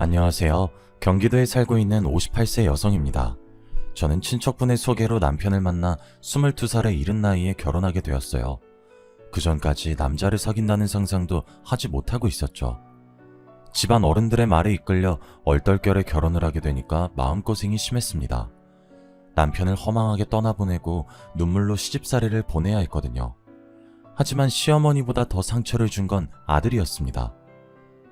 안녕하세요. 경기도에 살고 있는 58세 여성입니다. 저는 친척분의 소개로 남편을 만나 22살의 이른 나이에 결혼하게 되었어요. 그 전까지 남자를 사귄다는 상상도 하지 못하고 있었죠. 집안 어른들의 말에 이끌려 얼떨결에 결혼을 하게 되니까 마음고생이 심했습니다. 남편을 허망하게 떠나보내고 눈물로 시집살이를 보내야 했거든요. 하지만 시어머니보다 더 상처를 준 건 아들이었습니다.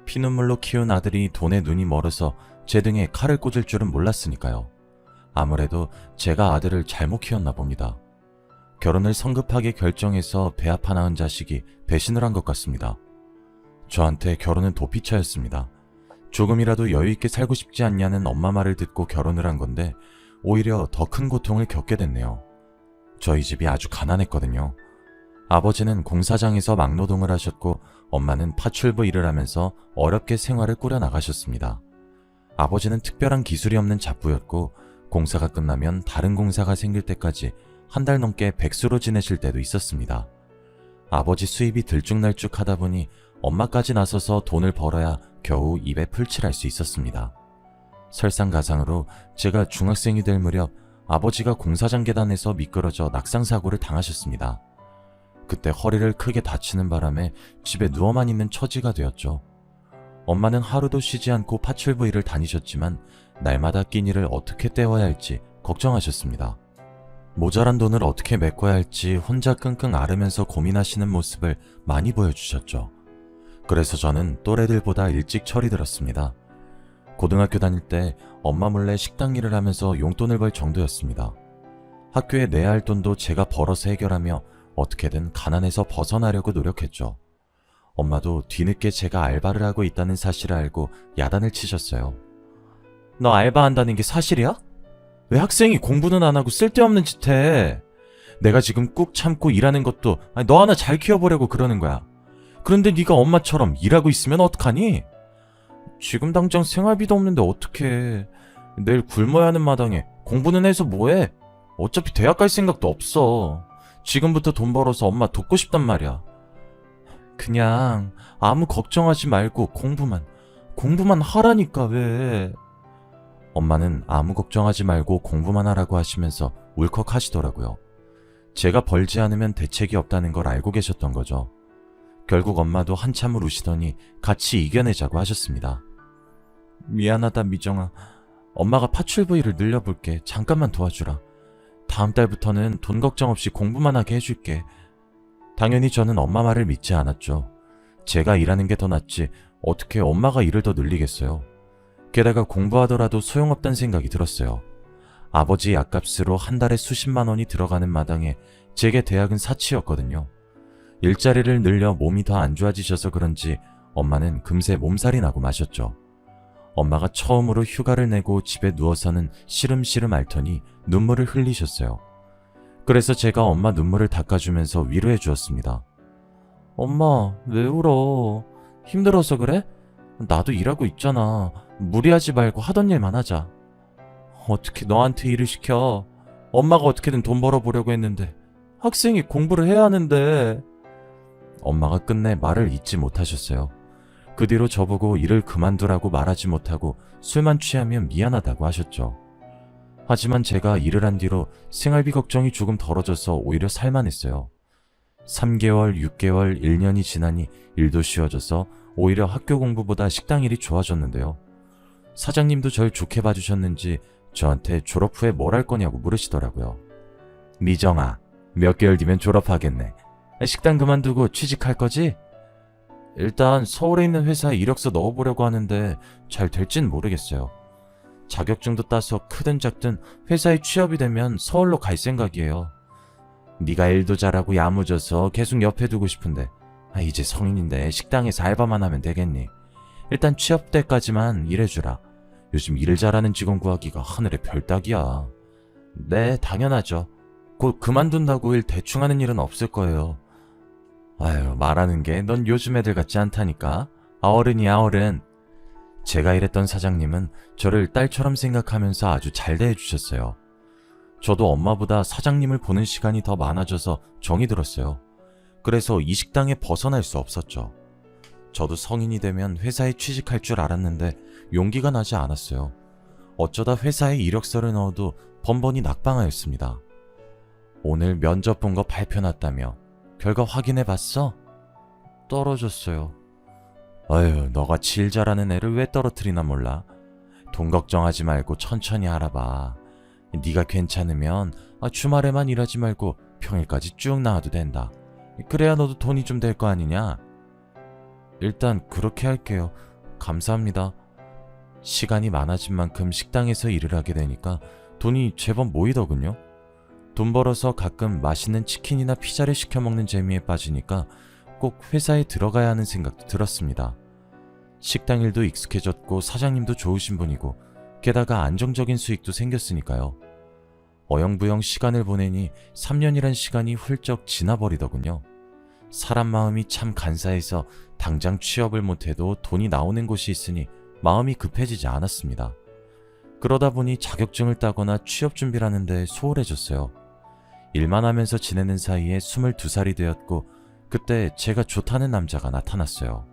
피눈물로 키운 아들이 돈에 눈이 멀어서 제 등에 칼을 꽂을 줄은 몰랐으니까요. 아무래도 제가 아들을 잘못 키웠나 봅니다. 결혼을 성급하게 결정해서 배 아파 낳은 자식이 배신을 한 것 같습니다. 저한테 결혼은 도피처였습니다. 조금이라도 여유있게 살고 싶지 않냐는 엄마 말을 듣고 결혼을 한 건데 오히려 더 큰 고통을 겪게 됐네요. 저희 집이 아주 가난했거든요. 아버지는 공사장에서 막노동을 하셨고 엄마는 파출부 일을 하면서 어렵게 생활을 꾸려나가셨습니다. 아버지는 특별한 기술이 없는 잡부였고 공사가 끝나면 다른 공사가 생길 때까지 한 달 넘게 백수로 지내실 때도 있었습니다. 아버지 수입이 들쭉날쭉하다 보니 엄마까지 나서서 돈을 벌어야 겨우 입에 풀칠할 수 있었습니다. 설상가상으로 제가 중학생이 될 무렵 아버지가 공사장 계단에서 미끄러져 낙상사고를 당하셨습니다. 그때 허리를 크게 다치는 바람에 집에 누워만 있는 처지가 되었죠. 엄마는 하루도 쉬지 않고 파출부 일을 다니셨지만 날마다 끼니를 어떻게 때워야 할지 걱정하셨습니다. 모자란 돈을 어떻게 메꿔야 할지 혼자 끙끙 앓으면서 고민하시는 모습을 많이 보여주셨죠. 그래서 저는 또래들보다 일찍 철이 들었습니다. 고등학교 다닐 때 엄마 몰래 식당 일을 하면서 용돈을 벌 정도였습니다. 학교에 내야 할 돈도 제가 벌어서 해결하며 어떻게든 가난에서 벗어나려고 노력했죠. 엄마도 뒤늦게 제가 알바를 하고 있다는 사실을 알고 야단을 치셨어요. 너 알바한다는 게 사실이야? 왜 학생이 공부는 안 하고 쓸데없는 짓 해? 내가 지금 꾹 참고 일하는 것도 너 하나 잘 키워보려고 그러는 거야. 그런데 네가 엄마처럼 일하고 있으면 어떡하니? 지금 당장 생활비도 없는데 어떡해. 내일 굶어야 하는 마당에 공부는 해서 뭐해? 어차피 대학 갈 생각도 없어. 지금부터 돈 벌어서 엄마 돕고 싶단 말이야. 그냥 아무 걱정하지 말고 공부만 하라니까 왜. 엄마는 아무 걱정하지 말고 공부만 하라고 하시면서 울컥하시더라고요. 제가 벌지 않으면 대책이 없다는 걸 알고 계셨던 거죠. 결국 엄마도 한참을 우시더니 같이 이겨내자고 하셨습니다. 미안하다 미정아. 엄마가 파출부 일을 늘려볼게. 잠깐만 도와주라. 다음 달부터는 돈 걱정 없이 공부만 하게 해줄게. 당연히 저는 엄마 말을 믿지 않았죠. 제가 일하는 게 더 낫지 어떻게 엄마가 일을 더 늘리겠어요. 게다가 공부하더라도 소용없다는 생각이 들었어요. 아버지 약값으로 한 달에 수십만 원이 들어가는 마당에 제게 대학은 사치였거든요. 일자리를 늘려 몸이 더 안 좋아지셔서 그런지 엄마는 금세 몸살이 나고 마셨죠. 엄마가 처음으로 휴가를 내고 집에 누워서는 시름시름 앓더니 눈물을 흘리셨어요. 그래서 제가 엄마 눈물을 닦아주면서 위로해 주었습니다. 엄마, 왜 울어? 힘들어서 그래? 나도 일하고 있잖아. 무리하지 말고 하던 일만 하자. 어떻게 너한테 일을 시켜? 엄마가 어떻게든 돈 벌어보려고 했는데 학생이 공부를 해야 하는데. 엄마가 끝내 말을 잇지 못하셨어요. 그 뒤로 저보고 일을 그만두라고 말하지 못하고 술만 취하면 미안하다고 하셨죠. 하지만 제가 일을 한 뒤로 생활비 걱정이 조금 덜어져서 오히려 살만했어요. 3개월, 6개월, 1년이 지나니 일도 쉬워져서 오히려 학교 공부보다 식당 일이 좋아졌는데요. 사장님도 절 좋게 봐주셨는지 저한테 졸업 후에 뭘 할 거냐고 물으시더라고요. 미정아, 몇 개월 뒤면 졸업하겠네. 식당 그만두고 취직할 거지? 일단 서울에 있는 회사에 이력서 넣어보려고 하는데 잘 될진 모르겠어요. 자격증도 따서 크든 작든 회사에 취업이 되면 서울로 갈 생각이에요. 네가 일도 잘하고 야무져서 계속 옆에 두고 싶은데 이제 성인인데 식당에서 알바만 하면 되겠니? 일단 취업 때까지만 일해주라. 요즘 일 잘하는 직원 구하기가 하늘의 별 따기야. 네, 당연하죠. 곧 그만둔다고 일 대충 하는 일은 없을 거예요. 아유, 말하는 게 넌 요즘 애들 같지 않다니까. 어른이야 어른. 제가 일했던 사장님은 저를 딸처럼 생각하면서 아주 잘 대해주셨어요. 저도 엄마보다 사장님을 보는 시간이 더 많아져서 정이 들었어요. 그래서 이 식당에 벗어날 수 없었죠. 저도 성인이 되면 회사에 취직할 줄 알았는데 용기가 나지 않았어요. 어쩌다 회사에 이력서를 넣어도 번번이 낙방하였습니다. 오늘 면접 본 거 발표 났다며. 결과 확인해 봤어? 떨어졌어요. 아유, 너가 질 잘하는 애를 왜 떨어뜨리나 몰라. 돈 걱정하지 말고 천천히 알아봐. 네가 괜찮으면 주말에만 일하지 말고 평일까지 쭉 나와도 된다. 그래야 너도 돈이 좀 될 거 아니냐? 일단 그렇게 할게요. 감사합니다. 시간이 많아진 만큼 식당에서 일을 하게 되니까 돈이 제법 모이더군요. 돈 벌어서 가끔 맛있는 치킨이나 피자를 시켜 먹는 재미에 빠지니까 꼭 회사에 들어가야 하는 생각도 들었습니다. 식당 일도 익숙해졌고 사장님도 좋으신 분이고 게다가 안정적인 수익도 생겼으니까요. 어영부영 시간을 보내니 3년이란 시간이 훌쩍 지나버리더군요. 사람 마음이 참 간사해서 당장 취업을 못해도 돈이 나오는 곳이 있으니 마음이 급해지지 않았습니다. 그러다 보니 자격증을 따거나 취업 준비를 하는데 소홀해졌어요. 일만 하면서 지내는 사이에 22살이 되었고 그때 제가 좋다는 남자가 나타났어요.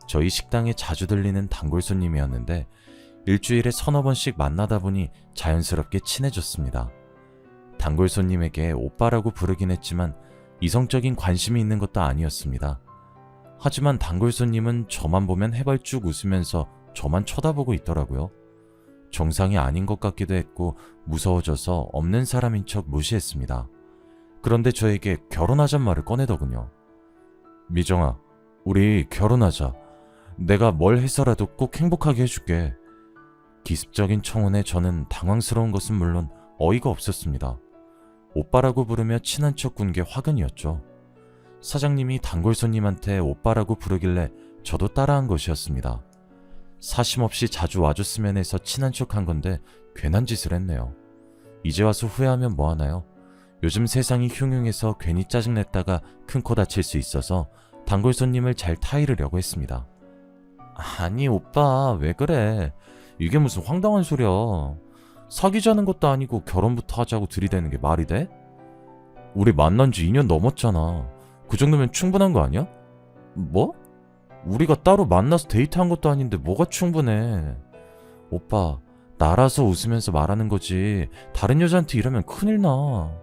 저희 식당에 자주 들리는 단골 손님이었는데 일주일에 서너 번씩 만나다 보니 자연스럽게 친해졌습니다. 단골 손님에게 오빠라고 부르긴 했지만 이성적인 관심이 있는 것도 아니었습니다. 하지만 단골 손님은 저만 보면 해발쭉 웃으면서 저만 쳐다보고 있더라고요. 정상이 아닌 것 같기도 했고 무서워져서 없는 사람인 척 무시했습니다. 그런데 저에게 결혼하잔 말을 꺼내더군요. 미정아, 우리 결혼하자. 내가 뭘 해서라도 꼭 행복하게 해줄게. 기습적인 청혼에 저는 당황스러운 것은 물론 어이가 없었습니다. 오빠라고 부르며 친한 척 군 게 화근이었죠. 사장님이 단골 손님한테 오빠라고 부르길래 저도 따라한 것이었습니다. 사심없이 자주 와줬으면 해서 친한 척 한 건데 괜한 짓을 했네요. 이제 와서 후회하면 뭐하나요? 요즘 세상이 흉흉해서 괜히 짜증냈다가 큰 코 다칠 수 있어서 단골 손님을 잘 타이르려고 했습니다. 아니 오빠 왜 그래? 이게 무슨 황당한 소리야. 사귀자는 것도 아니고 결혼부터 하자고 들이대는 게 말이 돼? 우리 만난 지 2년 넘었잖아. 그 정도면 충분한 거 아니야? 뭐? 우리가 따로 만나서 데이트한 것도 아닌데 뭐가 충분해. 오빠, 나라서 웃으면서 말하는 거지 다른 여자한테 이러면 큰일 나.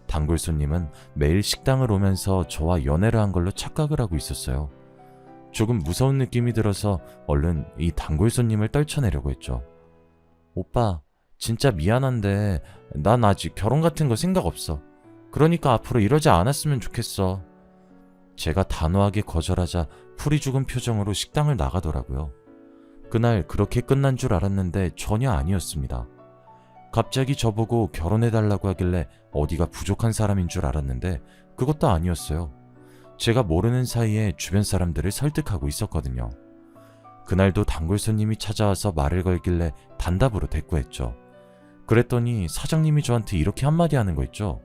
단골 손님은 매일 식당을 오면서 저와 연애를 한 걸로 착각을 하고 있었어요. 조금 무서운 느낌이 들어서 얼른 이 단골 손님을 떨쳐내려고 했죠. 오빠, 진짜 미안한데 난 아직 결혼 같은 거 생각 없어. 그러니까 앞으로 이러지 않았으면 좋겠어. 제가 단호하게 거절하자 풀이 죽은 표정으로 식당을 나가더라고요. 그날 그렇게 끝난 줄 알았는데 전혀 아니었습니다. 갑자기 저보고 결혼해달라고 하길래 어디가 부족한 사람인 줄 알았는데 그것도 아니었어요. 제가 모르는 사이에 주변 사람들을 설득하고 있었거든요. 그날도 단골 손님이 찾아와서 말을 걸길래 단답으로 대꾸했죠. 그랬더니 사장님이 저한테 이렇게 한마디 하는 거 있죠.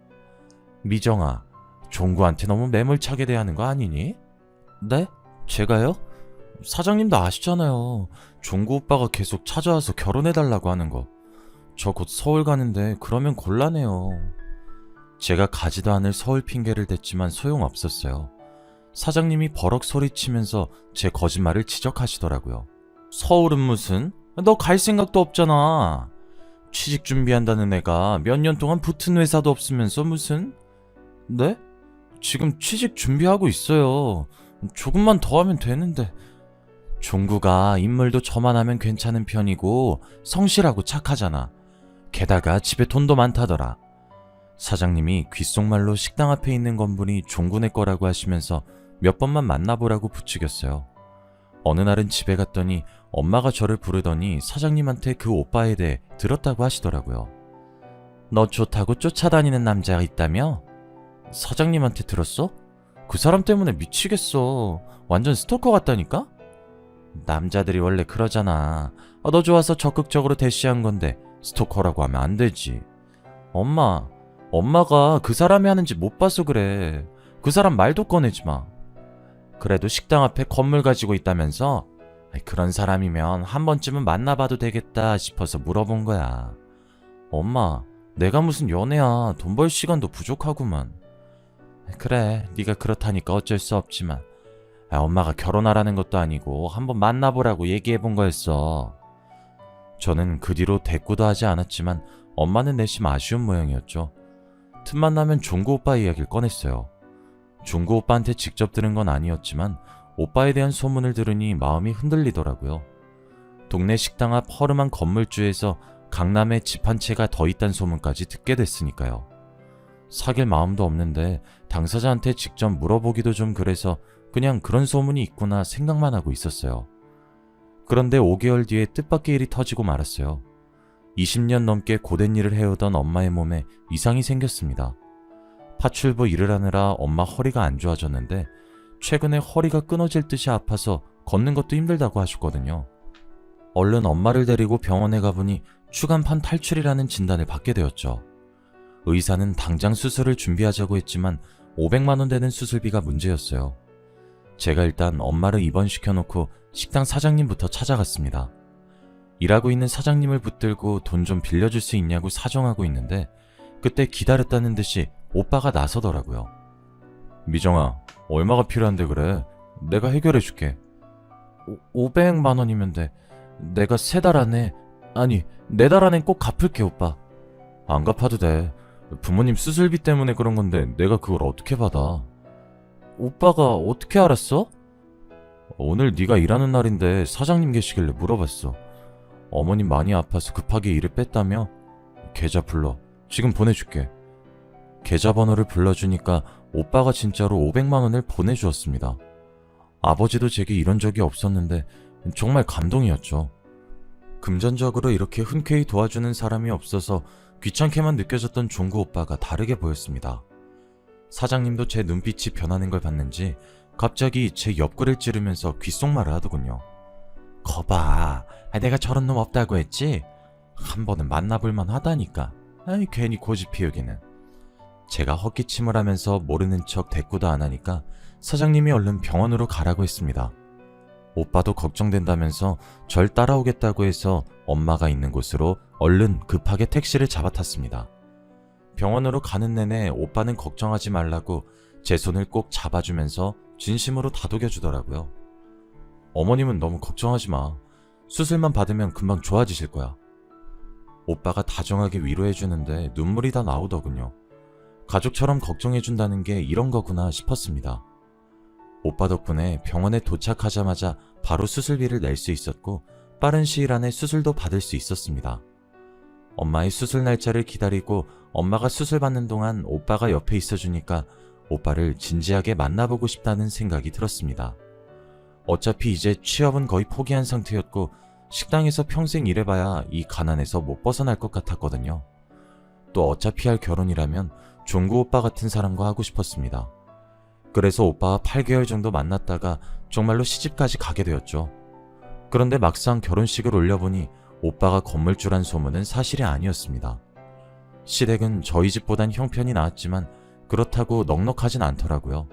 미정아, 종구한테 너무 매몰차게 대하는 거 아니니? 네? 제가요? 사장님도 아시잖아요. 종구 오빠가 계속 찾아와서 결혼해달라고 하는 거. 저 곧 서울 가는데 그러면 곤란해요. 제가 가지도 않을 서울 핑계를 댔지만 소용없었어요. 사장님이 버럭 소리치면서 제 거짓말을 지적하시더라고요. 서울은 무슨? 너 갈 생각도 없잖아. 취직 준비한다는 애가 몇 년 동안 붙은 회사도 없으면서 무슨? 네? 지금 취직 준비하고 있어요. 조금만 더 하면 되는데. 종구가 인물도 저만하면 괜찮은 편이고 성실하고 착하잖아. 게다가 집에 돈도 많다더라. 사장님이 귓속말로 식당 앞에 있는 건물이 종구네 거라고 하시면서 몇 번만 만나보라고 부추겼어요. 어느 날은 집에 갔더니 엄마가 저를 부르더니 사장님한테 그 오빠에 대해 들었다고 하시더라고요. 너 좋다고 쫓아다니는 남자가 있다며? 사장님한테 들었어? 그 사람 때문에 미치겠어. 완전 스토커 같다니까? 남자들이 원래 그러잖아. 너 좋아서 적극적으로 대시한 건데 스토커라고 하면 안 되지. 엄마가 그 사람이 하는 짓 못 봐서 그래. 그 사람 말도 꺼내지 마. 그래도 식당 앞에 건물 가지고 있다면서? 그런 사람이면 한 번쯤은 만나봐도 되겠다 싶어서 물어본 거야. 엄마, 내가 무슨 연애야. 돈 벌 시간도 부족하구만. 그래, 네가 그렇다니까 어쩔 수 없지만 엄마가 결혼하라는 것도 아니고 한번 만나보라고 얘기해본 거였어. 저는 그 뒤로 대꾸도 하지 않았지만 엄마는 내심 아쉬운 모양이었죠. 틈만 나면 종구 오빠 이야기를 꺼냈어요. 종구 오빠한테 직접 들은 건 아니었지만 오빠에 대한 소문을 들으니 마음이 흔들리더라고요. 동네 식당 앞 허름한 건물주에서 강남에 집 한 채가 더 있다는 소문까지 듣게 됐으니까요. 사귈 마음도 없는데 당사자한테 직접 물어보기도 좀 그래서 그냥 그런 소문이 있구나 생각만 하고 있었어요. 그런데 5개월 뒤에 뜻밖의 일이 터지고 말았어요. 20년 넘게 고된 일을 해오던 엄마의 몸에 이상이 생겼습니다. 파출부 일을 하느라 엄마 허리가 안 좋아졌는데 최근에 허리가 끊어질 듯이 아파서 걷는 것도 힘들다고 하셨거든요. 얼른 엄마를 데리고 병원에 가보니 추간판 탈출이라는 진단을 받게 되었죠. 의사는 당장 수술을 준비하자고 했지만 500만 원 되는 수술비가 문제였어요. 제가 일단 엄마를 입원시켜놓고 식당 사장님부터 찾아갔습니다. 일하고 있는 사장님을 붙들고 돈 좀 빌려줄 수 있냐고 사정하고 있는데 그때 기다렸다는 듯이 오빠가 나서더라고요. 미정아, 얼마가 필요한데 그래? 내가 해결해줄게. 500만 원이면 돼. 내가 3달 안에, 아니 4달 안엔 꼭 갚을게 오빠. 안 갚아도 돼. 부모님 수술비 때문에 그런 건데 내가 그걸 어떻게 받아? 오빠가 어떻게 알았어? 오늘 네가 일하는 날인데 사장님 계시길래 물어봤어. 어머님 많이 아파서 급하게 일을 뺐다며? 계좌 불러. 지금 보내줄게. 계좌번호를 불러주니까 오빠가 진짜로 500만 원을 보내주었습니다. 아버지도 제게 이런 적이 없었는데 정말 감동이었죠. 금전적으로 이렇게 흔쾌히 도와주는 사람이 없어서 귀찮게만 느껴졌던 종구 오빠가 다르게 보였습니다. 사장님도 제 눈빛이 변하는 걸 봤는지 갑자기 제 옆구리를 찌르면서 귓속말을 하더군요. 거봐, 내가 저런 놈 없다고 했지? 한 번은 만나볼만 하다니까. 괜히 고집 피우기는. 제가 헛기침을 하면서 모르는 척 대꾸도 안 하니까 사장님이 얼른 병원으로 가라고 했습니다. 오빠도 걱정된다면서 절 따라오겠다고 해서 엄마가 있는 곳으로 얼른 급하게 택시를 잡아탔습니다. 병원으로 가는 내내 오빠는 걱정하지 말라고 제 손을 꼭 잡아주면서 진심으로 다독여주더라고요. 어머님은 너무 걱정하지 마. 수술만 받으면 금방 좋아지실 거야. 오빠가 다정하게 위로해주는데 눈물이 다 나오더군요. 가족처럼 걱정해준다는 게 이런 거구나 싶었습니다. 오빠 덕분에 병원에 도착하자마자 바로 수술비를 낼 수 있었고 빠른 시일 안에 수술도 받을 수 있었습니다. 엄마의 수술 날짜를 기다리고 엄마가 수술 받는 동안 오빠가 옆에 있어주니까 오빠를 진지하게 만나보고 싶다는 생각이 들었습니다. 어차피 이제 취업은 거의 포기한 상태였고 식당에서 평생 일해봐야 이 가난에서 못 벗어날 것 같았거든요. 또 어차피 할 결혼이라면 종구 오빠 같은 사람과 하고 싶었습니다. 그래서 오빠와 8개월 정도 만났다가 정말로 시집까지 가게 되었죠. 그런데 막상 결혼식을 올려보니 오빠가 건물주란 소문은 사실이 아니었습니다. 시댁은 저희 집보단 형편이 나았지만 그렇다고 넉넉하진 않더라고요.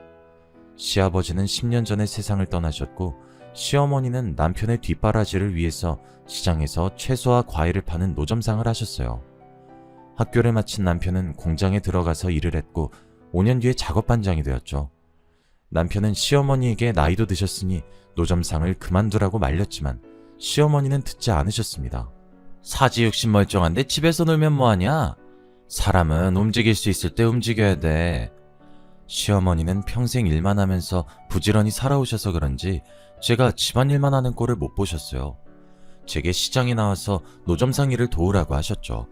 시아버지는 10년 전에 세상을 떠나셨고 시어머니는 남편의 뒷바라지를 위해서 시장에서 채소와 과일을 파는 노점상을 하셨어요. 학교를 마친 남편은 공장에 들어가서 일을 했고 5년 뒤에 작업반장이 되었죠. 남편은 시어머니에게 나이도 드셨으니 노점상을 그만두라고 말렸지만 시어머니는 듣지 않으셨습니다. 사지육신 멀쩡한데 집에서 놀면 뭐하냐? 사람은 움직일 수 있을 때 움직여야 돼. 시어머니는 평생 일만 하면서 부지런히 살아오셔서 그런지 제가 집안일만 하는 꼴을 못 보셨어요. 제게 시장에 나와서 노점상 일을 도우라고 하셨죠.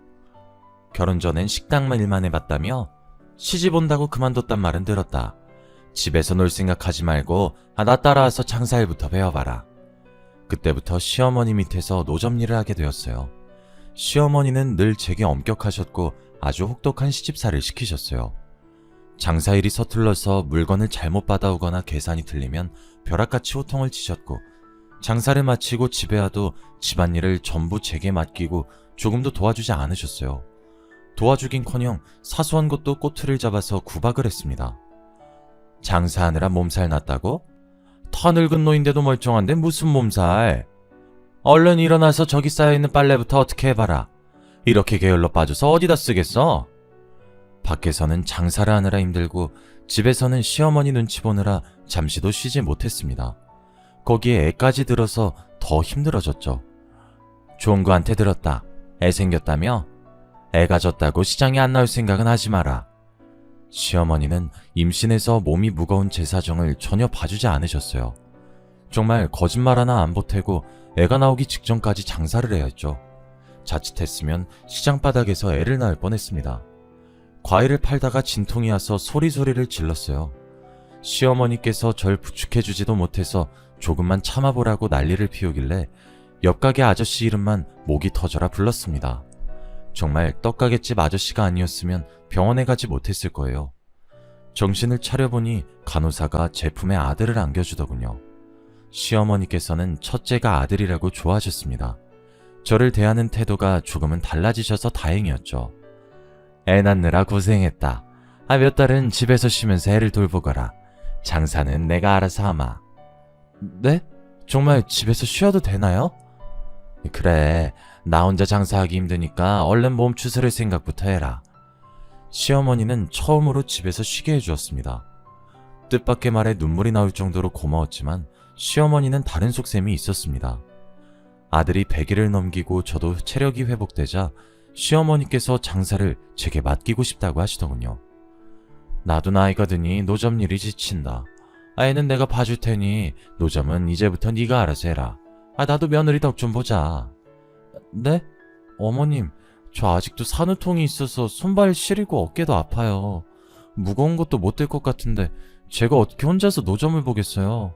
결혼 전엔 식당만 일만 해봤다며? 시집 온다고 그만뒀단 말은 들었다. 집에서 놀 생각하지 말고 나 따라와서 장사일부터 배워봐라. 그때부터 시어머니 밑에서 노점 일을 하게 되었어요. 시어머니는 늘 제게 엄격하셨고 아주 혹독한 시집살이를 시키셨어요. 장사일이 서툴러서 물건을 잘못 받아오거나 계산이 틀리면 벼락같이 호통을 치셨고 장사를 마치고 집에 와도 집안일을 전부 제게 맡기고 조금도 도와주지 않으셨어요. 도와주긴커녕 사소한 것도 꼬투리를 잡아서 구박을 했습니다. 장사하느라 몸살 났다고? 더 늙은 노인데도 멀쩡한데 무슨 몸살? 얼른 일어나서 저기 쌓여있는 빨래부터 어떻게 해봐라. 이렇게 게을러 빠져서 어디다 쓰겠어? 밖에서는 장사를 하느라 힘들고 집에서는 시어머니 눈치 보느라 잠시도 쉬지 못했습니다. 거기에 애까지 들어서 더 힘들어졌죠. 종구한테 들었다. 애 생겼다며? 애 가졌다고 시장에 안 나올 생각은 하지 마라. 시어머니는 임신해서 몸이 무거운 제 사정을 전혀 봐주지 않으셨어요. 정말 거짓말 하나 안 보태고 애가 나오기 직전까지 장사를 해야 했죠. 자칫했으면 시장 바닥에서 애를 낳을 뻔했습니다. 과일을 팔다가 진통이 와서 소리소리를 질렀어요. 시어머니께서 절 부축해주지도 못해서 조금만 참아보라고 난리를 피우길래 옆 가게 아저씨 이름만 목이 터져라 불렀습니다. 정말 떡가게집 아저씨가 아니었으면 병원에 가지 못했을 거예요. 정신을 차려보니 간호사가 제품에 아들을 안겨주더군요. 시어머니께서는 첫째가 아들이라고 좋아하셨습니다. 저를 대하는 태도가 조금은 달라지셔서 다행이었죠. 애 낳느라 고생했다. 몇 달은 집에서 쉬면서 애를 돌보거라. 장사는 내가 알아서 하마. 네? 정말 집에서 쉬어도 되나요? 그래, 나 혼자 장사하기 힘드니까 얼른 몸 추스를 생각부터 해라. 시어머니는 처음으로 집에서 쉬게 해주었습니다. 뜻밖의 말에 눈물이 나올 정도로 고마웠지만 시어머니는 다른 속셈이 있었습니다. 아들이 100일을 넘기고 저도 체력이 회복되자 시어머니께서 장사를 제게 맡기고 싶다고 하시더군요. 나도 나이가 드니 노점 일이 지친다. 애는 내가 봐줄 테니 노점은 이제부터 네가 알아서 해라. 나도 며느리 덕 좀 보자. 네? 어머님, 저 아직도 산후통이 있어서 손발 시리고 어깨도 아파요. 무거운 것도 못 들 것 같은데 제가 어떻게 혼자서 노점을 보겠어요.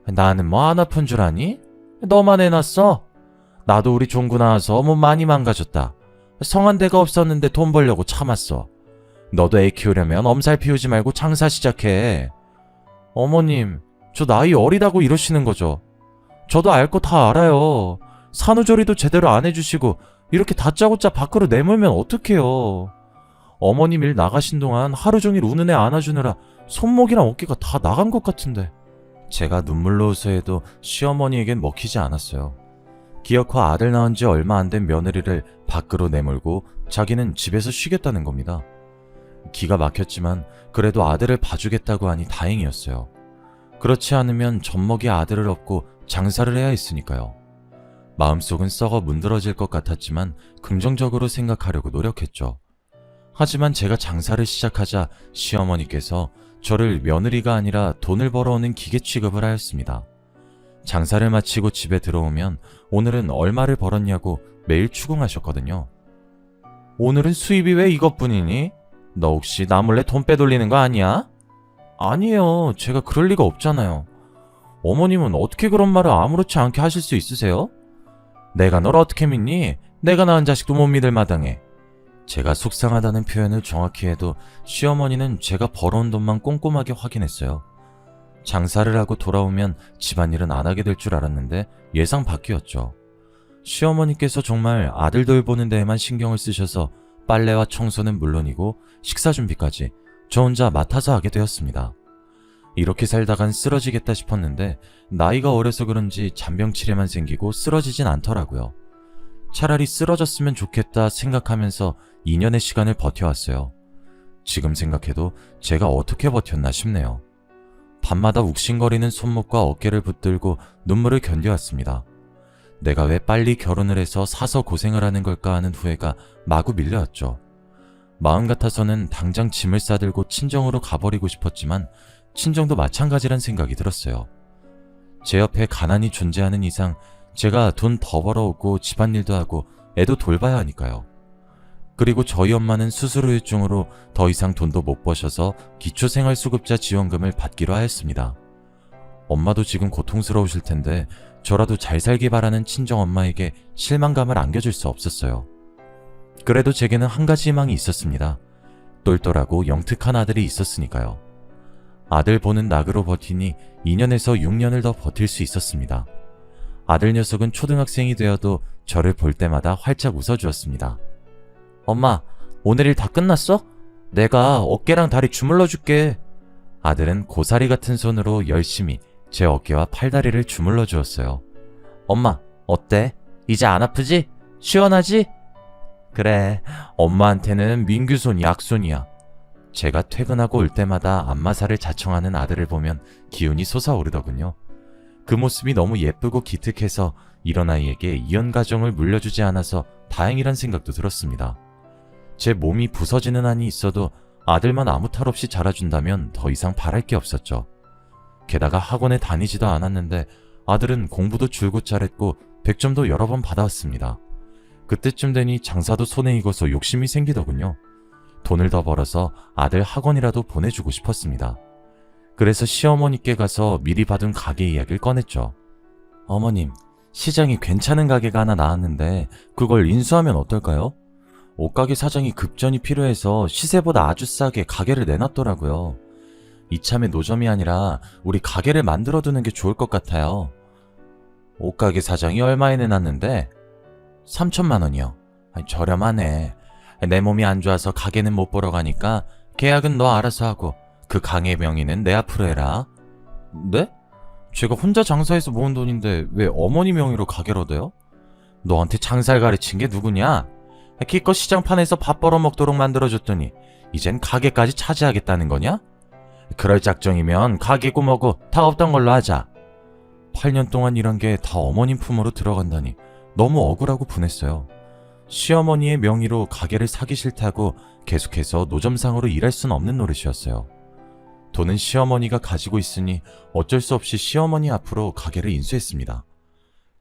나는 뭐 안 아픈 줄 아니? 너만 해놨어? 나도 우리 종구 나와서 몸 많이 망가졌다. 성한 데가 없었는데 돈 벌려고 참았어. 너도 애 키우려면 엄살 피우지 말고 장사 시작해. 어머님, 저 나이 어리다고 이러시는 거죠? 저도 알 거 다 알아요. 산후조리도 제대로 안 해주시고 이렇게 다짜고짜 밖으로 내몰면 어떡해요. 어머님 일 나가신 동안 하루 종일 우는 애 안아주느라 손목이랑 어깨가 다 나간 것 같은데. 제가 눈물로 호소해도 시어머니에겐 먹히지 않았어요. 기어코 아들 낳은 지 얼마 안 된 며느리를 밖으로 내몰고 자기는 집에서 쉬겠다는 겁니다. 기가 막혔지만 그래도 아들을 봐주겠다고 하니 다행이었어요. 그렇지 않으면 젖먹이 아들을 얻고 장사를 해야 했으니까요. 마음속은 썩어 문드러질 것 같았지만 긍정적으로 생각하려고 노력했죠. 하지만 제가 장사를 시작하자 시어머니께서 저를 며느리가 아니라 돈을 벌어오는 기계 취급을 하였습니다. 장사를 마치고 집에 들어오면 오늘은 얼마를 벌었냐고 매일 추궁하셨거든요. 오늘은 수입이 왜 이것뿐이니? 너 혹시 나 몰래 돈 빼돌리는 거 아니야? 아니에요. 제가 그럴 리가 없잖아요. 어머님은 어떻게 그런 말을 아무렇지 않게 하실 수 있으세요? 내가 널 어떻게 믿니? 내가 낳은 자식도 못 믿을 마당에. 제가 속상하다는 표현을 정확히 해도 시어머니는 제가 벌어온 돈만 꼼꼼하게 확인했어요. 장사를 하고 돌아오면 집안일은 안 하게 될 줄 알았는데 예상 밖이었죠. 시어머니께서 정말 아들 돌보는 데에만 신경을 쓰셔서 빨래와 청소는 물론이고 식사 준비까지 저 혼자 맡아서 하게 되었습니다. 이렇게 살다간 쓰러지겠다 싶었는데 나이가 어려서 그런지 잔병치레만 생기고 쓰러지진 않더라고요. 차라리 쓰러졌으면 좋겠다 생각하면서 2년의 시간을 버텨왔어요. 지금 생각해도 제가 어떻게 버텼나 싶네요. 밤마다 욱신거리는 손목과 어깨를 붙들고 눈물을 견뎌왔습니다. 내가 왜 빨리 결혼을 해서 사서 고생을 하는 걸까 하는 후회가 마구 밀려왔죠. 마음 같아서는 당장 짐을 싸들고 친정으로 가버리고 싶었지만 친정도 마찬가지란 생각이 들었어요. 제 옆에 가난이 존재하는 이상 제가 돈 더 벌어오고 집안일도 하고 애도 돌봐야 하니까요. 그리고 저희 엄마는 수술 후유증으로 더 이상 돈도 못 버셔서 기초생활수급자 지원금을 받기로 하였습니다. 엄마도 지금 고통스러우실 텐데 저라도 잘 살기 바라는 친정엄마에게 실망감을 안겨줄 수 없었어요. 그래도 제게는 한 가지 희망이 있었습니다. 똘똘하고 영특한 아들이 있었으니까요. 아들 보는 낙으로 버티니 2년에서 6년을 더 버틸 수 있었습니다. 아들 녀석은 초등학생이 되어도 저를 볼 때마다 활짝 웃어주었습니다. 엄마, 오늘 일 다 끝났어? 내가 어깨랑 다리 주물러 줄게. 아들은 고사리 같은 손으로 열심히 제 어깨와 팔다리를 주물러 주었어요. 엄마, 어때? 이제 안 아프지? 시원하지? 그래, 엄마한테는 민규손이 약손이야. 제가 퇴근하고 올 때마다 안마사를 자청하는 아들을 보면 기운이 솟아오르더군요. 그 모습이 너무 예쁘고 기특해서 이런 아이에게 이혼 가정을 물려주지 않아서 다행이란 생각도 들었습니다. 제 몸이 부서지는 한이 있어도 아들만 아무 탈 없이 자라준다면 더 이상 바랄 게 없었죠. 게다가 학원에 다니지도 않았는데 아들은 공부도 줄곧 잘했고 100점도 여러 번 받아왔습니다. 그때쯤 되니 장사도 손에 익어서 욕심이 생기더군요. 돈을 더 벌어서 아들 학원이라도 보내주고 싶었습니다. 그래서 시어머니께 가서 미리 받은 가게 이야기를 꺼냈죠. 어머님, 시장이 괜찮은 가게가 하나 나왔는데 그걸 인수하면 어떨까요? 옷가게 사장이 급전이 필요해서 시세보다 아주 싸게 가게를 내놨더라고요. 이참에 노점이 아니라 우리 가게를 만들어두는 게 좋을 것 같아요. 옷가게 사장이 얼마에 내놨는데? 3천만 원이요. 저렴하네. 내 몸이 안 좋아서 가게는 못 보러 가니까 계약은 너 알아서 하고 그 강의 명의는 내 앞으로 해라. 네? 제가 혼자 장사해서 모은 돈인데 왜 어머니 명의로 가게를 얻어요? 너한테 장사를 가르친 게 누구냐? 기껏 시장판에서 밥 벌어먹도록 만들어줬더니 이젠 가게까지 차지하겠다는 거냐? 그럴 작정이면 가게고 뭐고 다 없던 걸로 하자. 8년 동안 일한 게 다 어머님 품으로 들어간다니 너무 억울하고 분했어요. 시어머니의 명의로 가게를 사기 싫다고 계속해서 노점상으로 일할 순 없는 노릇이었어요. 돈은 시어머니가 가지고 있으니 어쩔 수 없이 시어머니 앞으로 가게를 인수했습니다.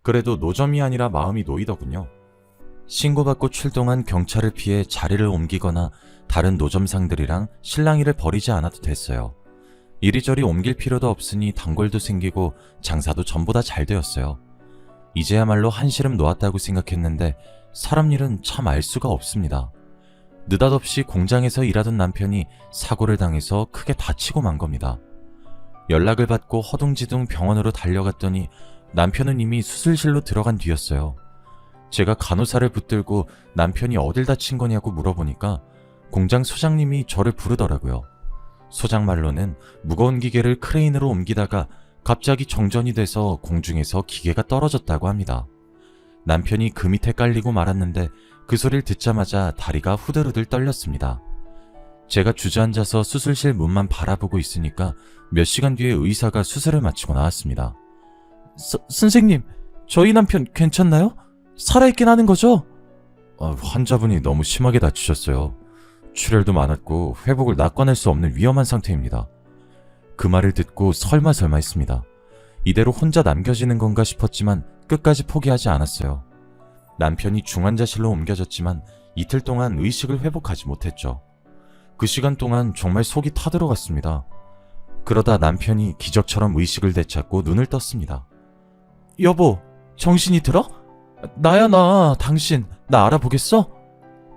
그래도 노점이 아니라 마음이 놓이더군요. 신고받고 출동한 경찰을 피해 자리를 옮기거나 다른 노점상들이랑 실랑이를 벌이지 않아도 됐어요. 이리저리 옮길 필요도 없으니 단골도 생기고 장사도 전부 다 잘 되었어요. 이제야말로 한시름 놓았다고 생각했는데 사람 일은 참 알 수가 없습니다. 느닷없이 공장에서 일하던 남편이 사고를 당해서 크게 다치고 만 겁니다. 연락을 받고 허둥지둥 병원으로 달려갔더니 남편은 이미 수술실로 들어간 뒤였어요. 제가 간호사를 붙들고 남편이 어딜 다친 거냐고 물어보니까 공장 소장님이 저를 부르더라고요. 소장 말로는 무거운 기계를 크레인으로 옮기다가 갑자기 정전이 돼서 공중에서 기계가 떨어졌다고 합니다. 남편이 그 밑에 깔리고 말았는데 그 소리를 듣자마자 다리가 후들후들 떨렸습니다. 제가 주저앉아서 수술실 문만 바라보고 있으니까 몇 시간 뒤에 의사가 수술을 마치고 나왔습니다. 선생님, 저희 남편 괜찮나요? 살아있긴 하는 거죠? 환자분이 너무 심하게 다치셨어요. 출혈도 많았고 회복을 낚아낼 수 없는 위험한 상태입니다. 그 말을 듣고 설마 했습니다. 이대로 혼자 남겨지는 건가 싶었지만 끝까지 포기하지 않았어요. 남편이 중환자실로 옮겨졌지만 이틀 동안 의식을 회복하지 못했죠. 그 시간 동안 정말 속이 타들어갔습니다. 그러다 남편이 기적처럼 의식을 되찾고 눈을 떴습니다. 여보, 정신이 들어? 나야 당신 나 알아보겠어?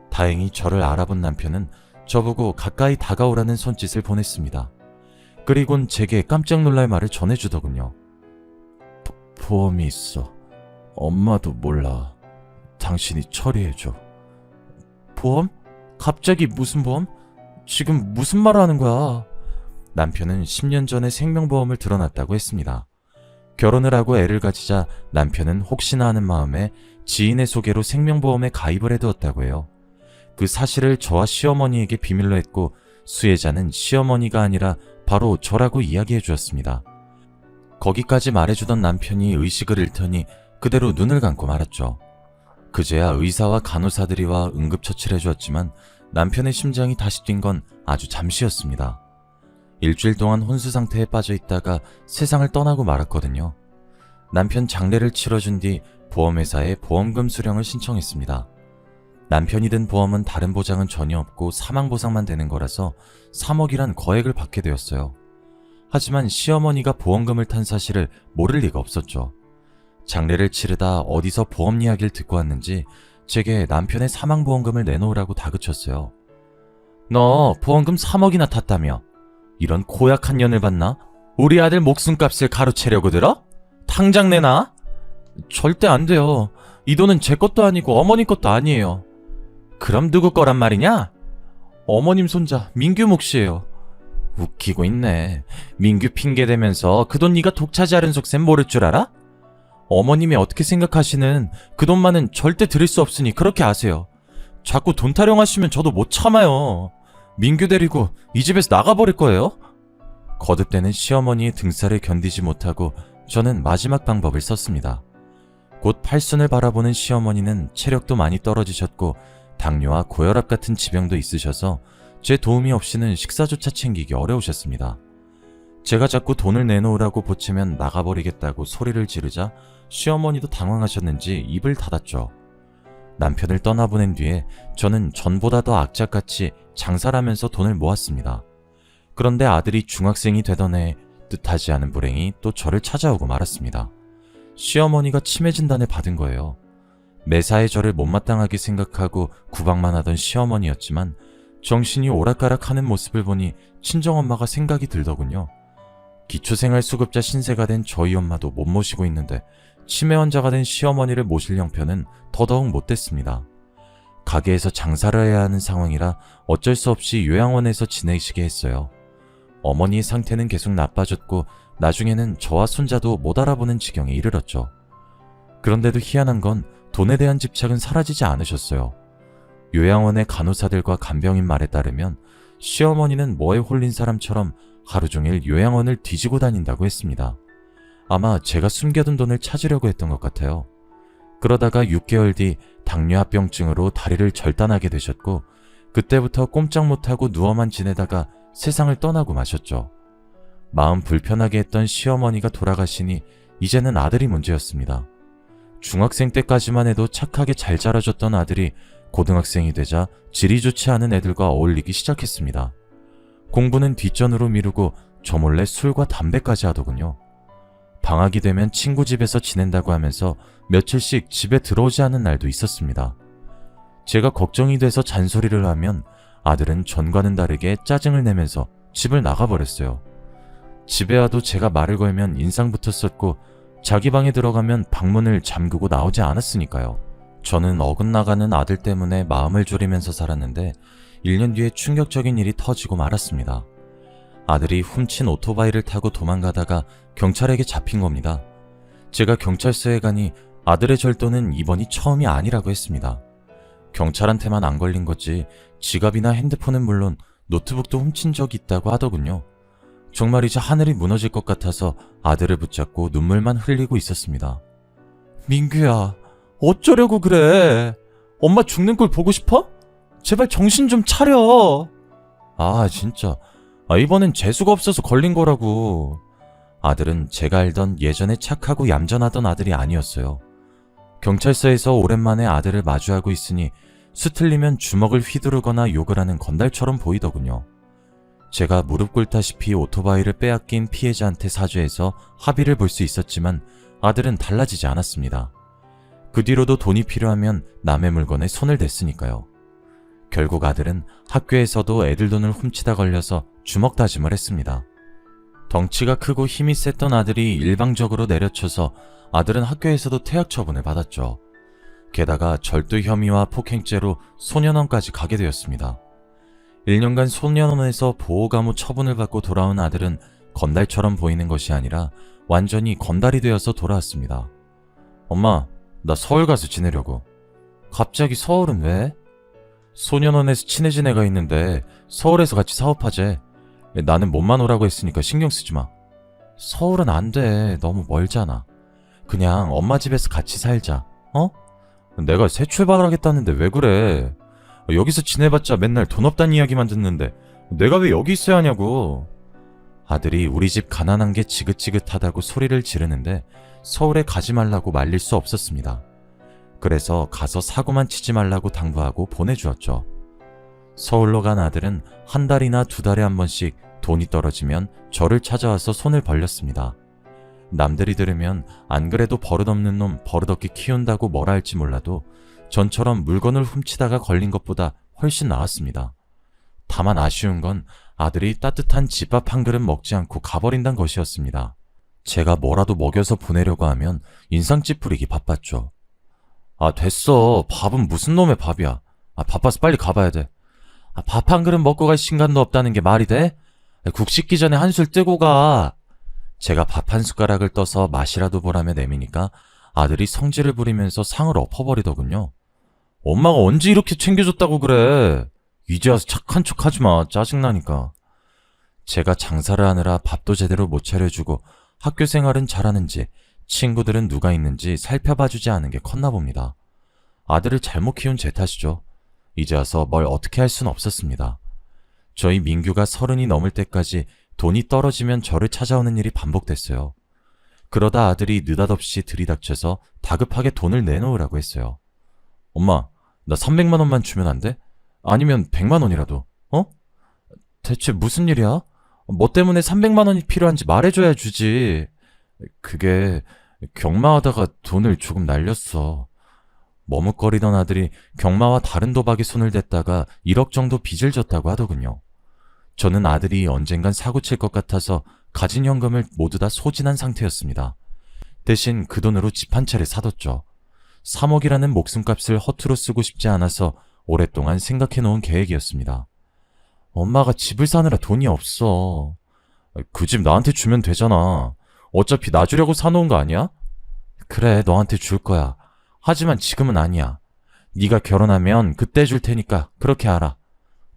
다행히 저를 알아본 남편은 저보고 가까이 다가오라는 손짓을 보냈습니다. 그리곤 제게 깜짝 놀랄 말을 전해주더군요. 보험이 있어. 엄마도 몰라. 당신이 처리해줘. 보험? 갑자기 무슨 보험? 지금 무슨 말을 하는 거야? 남편은 10년 전에 생명보험을 들어놨다고 했습니다. 결혼을 하고 애를 가지자 남편은 혹시나 하는 마음에 지인의 소개로 생명보험에 가입을 해두었다고 해요. 그 사실을 저와 시어머니에게 비밀로 했고 수혜자는 시어머니가 아니라 바로 저라고 이야기해 주었습니다. 거기까지 말해주던 남편이 의식을 잃더니 그대로 눈을 감고 말았죠. 그제야 의사와 간호사들이 와 응급처치를 해주었지만 남편의 심장이 다시 뛴 건 아주 잠시였습니다. 일주일 동안 혼수 상태에 빠져 있다가 세상을 떠나고 말았거든요. 남편 장례를 치러준 뒤 보험회사에 보험금 수령을 신청했습니다. 남편이 든 보험은 다른 보장은 전혀 없고 사망보상만 되는 거라서 3억이란 거액을 받게 되었어요. 하지만 시어머니가 보험금을 탄 사실을 모를 리가 없었죠. 장례를 치르다 어디서 보험 이야기를 듣고 왔는지 제게 남편의 사망보험금을 내놓으라고 다그쳤어요. 너 보험금 3억이나 탔다며? 이런 고약한 년을 봤나? 우리 아들 목숨값을 가로채려고 들어? 당장 내놔? 절대 안 돼요. 이 돈은 제 것도 아니고 어머니 것도 아니에요. 그럼 누구 거란 말이냐? 어머님 손자 민규 몫이에요. 웃기고 있네. 민규 핑계대면서 그 돈 네가 독차지하는 속셈 모를 줄 알아? 어머님이 어떻게 생각하시는 그 돈만은 절대 드릴 수 없으니 그렇게 아세요. 자꾸 돈 타령하시면 저도 못 참아요. 민규 데리고 이 집에서 나가버릴 거예요? 거듭대는 시어머니의 등살을 견디지 못하고 저는 마지막 방법을 썼습니다. 곧 팔순을 바라보는 시어머니는 체력도 많이 떨어지셨고 당뇨와 고혈압 같은 지병도 있으셔서 제 도움이 없이는 식사조차 챙기기 어려우셨습니다. 제가 자꾸 돈을 내놓으라고 보채면 나가버리겠다고 소리를 지르자 시어머니도 당황하셨는지 입을 닫았죠. 남편을 떠나보낸 뒤에 저는 전보다 더 악착같이 장사를 하면서 돈을 모았습니다. 그런데 아들이 중학생이 되던 해 뜻하지 않은 불행이 또 저를 찾아오고 말았습니다. 시어머니가 치매 진단을 받은 거예요. 매사에 저를 못마땅하게 생각하고 구박만 하던 시어머니였지만 정신이 오락가락하는 모습을 보니 친정엄마가 생각이 들더군요. 기초생활수급자 신세가 된 저희 엄마도 못 모시고 있는데 치매 환자가 된 시어머니를 모실 형편은 더더욱 못됐습니다. 가게에서 장사를 해야 하는 상황이라 어쩔 수 없이 요양원에서 지내시게 했어요. 어머니의 상태는 계속 나빠졌고 나중에는 저와 손자도 못 알아보는 지경에 이르렀죠. 그런데도 희한한 건 돈에 대한 집착은 사라지지 않으셨어요. 요양원의 간호사들과 간병인 말에 따르면 시어머니는 뭐에 홀린 사람처럼 하루 종일 요양원을 뒤지고 다닌다고 했습니다. 아마 제가 숨겨둔 돈을 찾으려고 했던 것 같아요. 그러다가 6개월 뒤 당뇨합병증으로 다리를 절단하게 되셨고 그때부터 꼼짝 못하고 누워만 지내다가 세상을 떠나고 마셨죠. 마음 불편하게 했던 시어머니가 돌아가시니 이제는 아들이 문제였습니다. 중학생 때까지만 해도 착하게 잘 자라줬던 아들이 고등학생이 되자 질이 좋지 않은 애들과 어울리기 시작했습니다. 공부는 뒷전으로 미루고 저 몰래 술과 담배까지 하더군요. 방학이 되면 친구 집에서 지낸다고 하면서 며칠씩 집에 들어오지 않은 날도 있었습니다. 제가 걱정이 돼서 잔소리를 하면 아들은 전과는 다르게 짜증을 내면서 집을 나가버렸어요. 집에 와도 제가 말을 걸면 인상부터 썼고 자기 방에 들어가면 방문을 잠그고 나오지 않았으니까요. 저는 어긋나가는 아들 때문에 마음을 졸이면서 살았는데 1년 뒤에 충격적인 일이 터지고 말았습니다. 아들이 훔친 오토바이를 타고 도망가다가 경찰에게 잡힌 겁니다. 제가 경찰서에 가니 아들의 절도는 이번이 처음이 아니라고 했습니다. 경찰한테만 안 걸린 거지 지갑이나 핸드폰은 물론 노트북도 훔친 적이 있다고 하더군요. 정말 이제 하늘이 무너질 것 같아서 아들을 붙잡고 눈물만 흘리고 있었습니다. 민규야, 어쩌려고 그래? 엄마 죽는 걸 보고 싶어? 제발 정신 좀 차려. 아, 진짜. 이번엔 재수가 없어서 걸린 거라고. 아들은 제가 알던 예전에 착하고 얌전하던 아들이 아니었어요. 경찰서에서 오랜만에 아들을 마주하고 있으니 수틀리면 주먹을 휘두르거나 욕을 하는 건달처럼 보이더군요. 제가 무릎 꿇다시피 오토바이를 빼앗긴 피해자한테 사죄해서 합의를 볼 수 있었지만 아들은 달라지지 않았습니다. 그 뒤로도 돈이 필요하면 남의 물건에 손을 댔으니까요. 결국 아들은 학교에서도 애들 돈을 훔치다 걸려서 주먹 다짐을 했습니다. 덩치가 크고 힘이 셌던 아들이 일방적으로 내려쳐서 아들은 학교에서도 퇴학 처분을 받았죠. 게다가 절도 혐의와 폭행죄로 소년원까지 가게 되었습니다. 1년간 소년원에서 보호감호 처분을 받고 돌아온 아들은 건달처럼 보이는 것이 아니라 완전히 건달이 되어서 돌아왔습니다. 엄마, 나 서울 가서 지내려고. 갑자기 서울은 왜? 소년원에서 친해진 애가 있는데 서울에서 같이 사업하재. 나는 몸만 오라고 했으니까 신경 쓰지 마. 서울은 안 돼. 너무 멀잖아. 그냥 엄마 집에서 같이 살자. 어? 내가 새 출발하겠다는데 왜 그래? 여기서 지내봤자 맨날 돈 없다는 이야기만 듣는데 내가 왜 여기 있어야 하냐고. 아들이 우리 집 가난한 게 지긋지긋하다고 소리를 지르는데 서울에 가지 말라고 말릴 수 없었습니다. 그래서 가서 사고만 치지 말라고 당부하고 보내주었죠. 서울로 간 아들은 한 달이나 두 달에 한 번씩 돈이 떨어지면 저를 찾아와서 손을 벌렸습니다. 남들이 들으면 안 그래도 버릇없는 놈 버릇없게 키운다고 뭐라 할지 몰라도 전처럼 물건을 훔치다가 걸린 것보다 훨씬 나았습니다. 다만 아쉬운 건 아들이 따뜻한 집밥 한 그릇 먹지 않고 가버린다는 것이었습니다. 제가 뭐라도 먹여서 보내려고 하면 인상 찌푸리기 바빴죠. 아, 됐어. 밥은 무슨 놈의 밥이야. 바빠서 빨리 가봐야 돼. 밥 한 그릇 먹고 갈 시간도 없다는 게 말이 돼? 국 식기 전에 한술 뜨고 가. 제가 밥 한 숟가락을 떠서 맛이라도 보라며 내미니까 아들이 성질을 부리면서 상을 엎어버리더군요. 엄마가 언제 이렇게 챙겨줬다고 그래? 이제 와서 착한 척 하지 마. 짜증나니까. 제가 장사를 하느라 밥도 제대로 못 차려주고 학교 생활은 잘하는지 친구들은 누가 있는지 살펴봐주지 않은 게 컸나 봅니다. 아들을 잘못 키운 제 탓이죠. 이제 와서 뭘 어떻게 할 순 없었습니다. 저희 민규가 30이 넘을 때까지 돈이 떨어지면 저를 찾아오는 일이 반복됐어요. 그러다 아들이 느닷없이 들이닥쳐서 다급하게 돈을 내놓으라고 했어요. 엄마, 나 300만 원만 주면 안 돼? 아니면 100만 원이라도, 어? 대체 무슨 일이야? 뭐 때문에 300만 원이 필요한지 말해줘야 주지. 그게 경마하다가 돈을 조금 날렸어. 머뭇거리던 아들이 경마와 다른 도박에 손을 댔다가 1억 정도 빚을 졌다고 하더군요. 저는 아들이 언젠간 사고 칠 것 같아서 가진 현금을 모두 다 소진한 상태였습니다. 대신 그 돈으로 집 한 채를 사뒀죠. 3억이라는 목숨값을 허투루 쓰고 싶지 않아서 오랫동안 생각해 놓은 계획이었습니다. 엄마가 집을 사느라 돈이 없어. 그 집 나한테 주면 되잖아. 어차피 나 주려고 사놓은 거 아니야? 그래, 너한테 줄 거야. 하지만 지금은 아니야. 네가 결혼하면 그때 줄 테니까 그렇게 알아.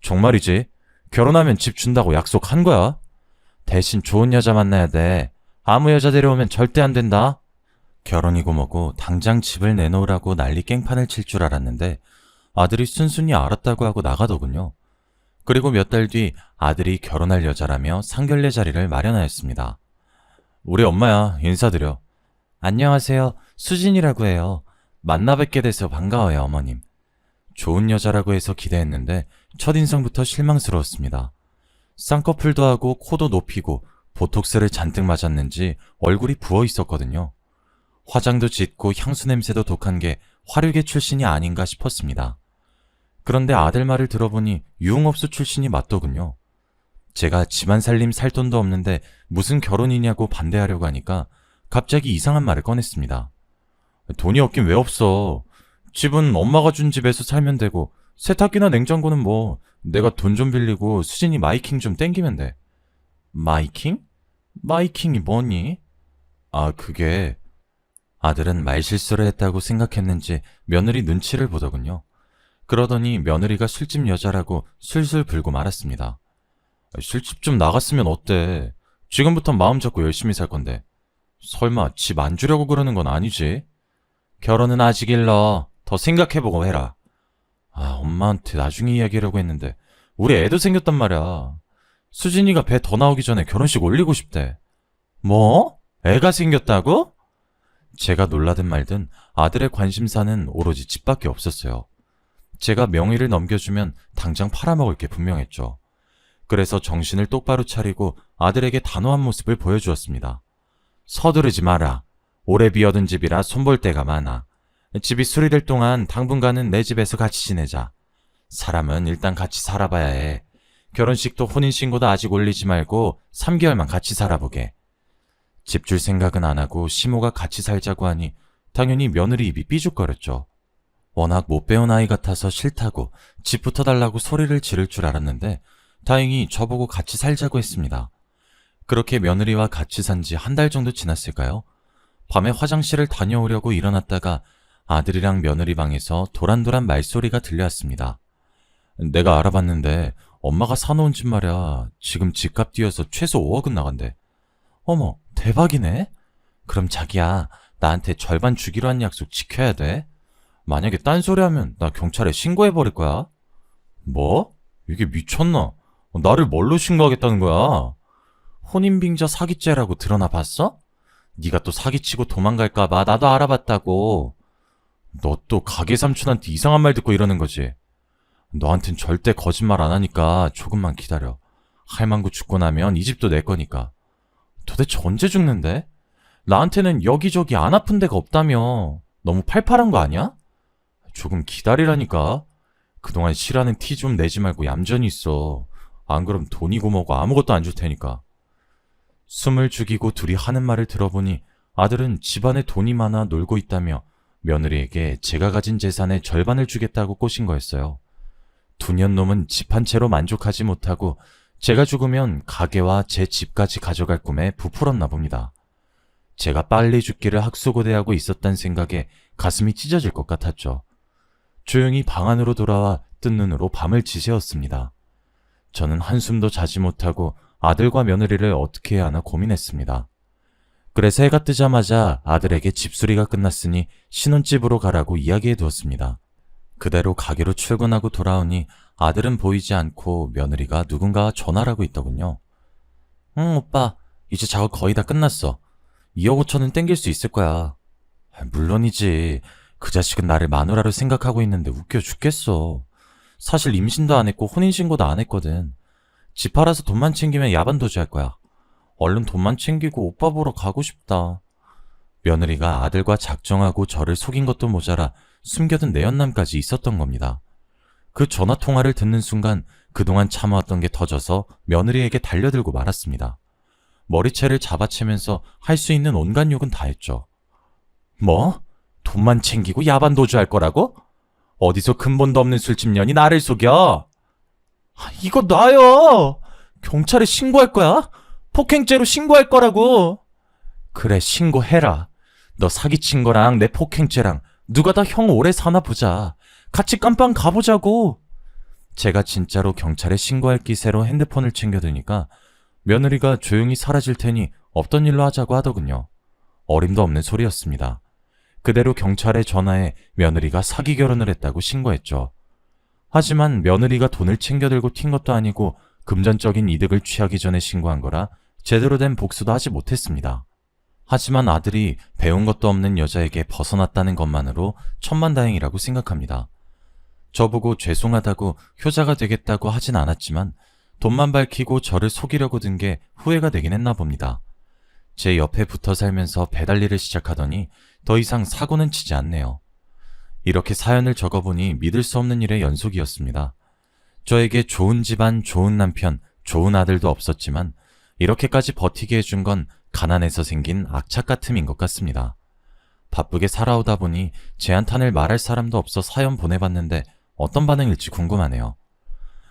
정말이지? 결혼하면 집 준다고 약속한 거야? 대신 좋은 여자 만나야 돼. 아무 여자 데려오면 절대 안 된다. 결혼이고 뭐고 당장 집을 내놓으라고 난리 깽판을 칠 줄 알았는데 아들이 순순히 알았다고 하고 나가더군요. 그리고 몇 달 뒤 아들이 결혼할 여자라며 상견례 자리를 마련하였습니다. 우리 엄마야, 인사드려. 안녕하세요. 수진이라고 해요. 만나 뵙게 돼서 반가워요, 어머님. 좋은 여자라고 해서 기대했는데 첫인상부터 실망스러웠습니다. 쌍꺼풀도 하고 코도 높이고 보톡스를 잔뜩 맞았는지 얼굴이 부어 있었거든요. 화장도 짙고 향수 냄새도 독한 게 화류계 출신이 아닌가 싶었습니다. 그런데 아들 말을 들어보니 유흥업소 출신이 맞더군요. 제가 집안 살림 살 돈도 없는데 무슨 결혼이냐고 반대하려고 하니까 갑자기 이상한 말을 꺼냈습니다. 돈이 없긴 왜 없어. 집은 엄마가 준 집에서 살면 되고 세탁기나 냉장고는 뭐 내가 돈 좀 빌리고 수진이 마이킹 좀 땡기면 돼. 마이킹? 마이킹이 뭐니? 아, 그게... 아들은 말실수를 했다고 생각했는지 며느리 눈치를 보더군요. 그러더니 며느리가 술집 여자라고 술술 불고 말았습니다. 술집 좀 나갔으면 어때? 지금부터 마음 잡고 열심히 살 건데. 설마 집 안 주려고 그러는 건 아니지? 결혼은 아직 일러. 더 생각해보고 해라. 아, 엄마한테 나중에 이야기하려고 했는데 우리 애도 생겼단 말이야. 수진이가 배 더 나오기 전에 결혼식 올리고 싶대. 뭐? 애가 생겼다고? 제가 놀라든 말든 아들의 관심사는 오로지 집밖에 없었어요. 제가 명의를 넘겨주면 당장 팔아먹을 게 분명했죠. 그래서 정신을 똑바로 차리고 아들에게 단호한 모습을 보여주었습니다. 서두르지 마라. 오래 비어둔 집이라 손볼 데가 많아. 집이 수리될 동안 당분간은 내 집에서 같이 지내자. 사람은 일단 같이 살아봐야 해. 결혼식도 혼인신고도 아직 올리지 말고 3개월만 같이 살아보게. 집 줄 생각은 안 하고 시모가 같이 살자고 하니 당연히 며느리 입이 삐죽거렸죠. 워낙 못 배운 아이 같아서 싫다고 집부터 달라고 소리를 지를 줄 알았는데 다행히 저보고 같이 살자고 했습니다. 그렇게 며느리와 같이 산 지 한 달 정도 지났을까요? 밤에 화장실을 다녀오려고 일어났다가 아들이랑 며느리 방에서 도란도란 말소리가 들려왔습니다. 내가 알아봤는데 엄마가 사놓은 집 말이야. 지금 집값 뛰어서 최소 5억은 나간대. 어머, 대박이네? 그럼 자기야, 나한테 절반 주기로 한 약속 지켜야 돼. 만약에 딴소리 하면 나 경찰에 신고해버릴 거야. 뭐? 이게 미쳤나? 나를 뭘로 신고하겠다는 거야? 혼인빙자 사기죄라고 드러나 봤어? 네가 또 사기치고 도망갈까봐 나도 알아봤다고. 너 또 가게 삼촌한테 이상한 말 듣고 이러는 거지? 너한텐 절대 거짓말 안 하니까 조금만 기다려. 할망구 죽고 나면 이 집도 내 거니까. 도대체 언제 죽는데? 나한테는 여기저기 안 아픈 데가 없다며. 너무 팔팔한 거 아니야? 조금 기다리라니까. 그동안 싫어하는 티 좀 내지 말고 얌전히 있어. 안 그럼 돈이고 뭐고 아무것도 안 줄 테니까. 숨을 죽이고 둘이 하는 말을 들어보니 아들은 집안에 돈이 많아 놀고 있다며 며느리에게 제가 가진 재산의 절반을 주겠다고 꼬신 거였어요. 두년 놈은 집 한 채로 만족하지 못하고 제가 죽으면 가게와 제 집까지 가져갈 꿈에 부풀었나 봅니다. 제가 빨리 죽기를 학수고대하고 있었단 생각에 가슴이 찢어질 것 같았죠. 조용히 방 안으로 돌아와 뜬 눈으로 밤을 지새웠습니다. 저는 한숨도 자지 못하고 아들과 며느리를 어떻게 해야 하나 고민했습니다. 그래서 해가 뜨자마자 아들에게 집수리가 끝났으니 신혼집으로 가라고 이야기해 두었습니다. 그대로 가게로 출근하고 돌아오니 아들은 보이지 않고 며느리가 누군가와 전화를 하고 있더군요. 응, 오빠. 이제 작업 거의 다 끝났어. 2억 5천은 땡길 수 있을 거야. 물론이지. 그 자식은 나를 마누라로 생각하고 있는데 웃겨 죽겠어. 사실 임신도 안 했고 혼인신고도 안 했거든. 집 팔아서 돈만 챙기면 야반도주 할 거야. 얼른 돈만 챙기고 오빠 보러 가고 싶다. 며느리가 아들과 작정하고 저를 속인 것도 모자라 숨겨둔 내연남까지 있었던 겁니다. 그 전화통화를 듣는 순간 그동안 참아왔던 게 터져서 며느리에게 달려들고 말았습니다. 머리채를 잡아채면서 할 수 있는 온갖 욕은 다 했죠. 뭐? 돈만 챙기고 야반도주 할 거라고? 어디서 근본도 없는 술집년이 나를 속여? 이거 놔요! 경찰에 신고할 거야? 폭행죄로 신고할 거라고! 그래, 신고해라. 너 사기친 거랑 내 폭행죄랑 누가 다 형 오래 사나 보자. 같이 깜빵 가보자고. 제가 진짜로 경찰에 신고할 기세로 핸드폰을 챙겨드니까 며느리가 조용히 사라질 테니 없던 일로 하자고 하더군요. 어림도 없는 소리였습니다. 그대로 경찰에 전화해 며느리가 사기 결혼을 했다고 신고했죠. 하지만 며느리가 돈을 챙겨들고 튄 것도 아니고 금전적인 이득을 취하기 전에 신고한 거라 제대로 된 복수도 하지 못했습니다. 하지만 아들이 배운 것도 없는 여자에게 벗어났다는 것만으로 천만다행이라고 생각합니다. 저보고 죄송하다고 효자가 되겠다고 하진 않았지만 돈만 밝히고 저를 속이려고 든 게 후회가 되긴 했나 봅니다. 제 옆에 붙어 살면서 배달 일을 시작하더니 더 이상 사고는 치지 않네요. 이렇게 사연을 적어보니 믿을 수 없는 일의 연속이었습니다. 저에게 좋은 집안, 좋은 남편, 좋은 아들도 없었지만 이렇게까지 버티게 해준 건 가난해서 생긴 악착 같음인 것 같습니다. 바쁘게 살아오다 보니 제 한탄을 말할 사람도 없어 사연 보내봤는데 어떤 반응일지 궁금하네요.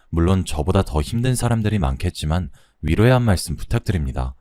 물론 저보다 더 힘든 사람들이 많겠지만 위로의 한 말씀 부탁드립니다.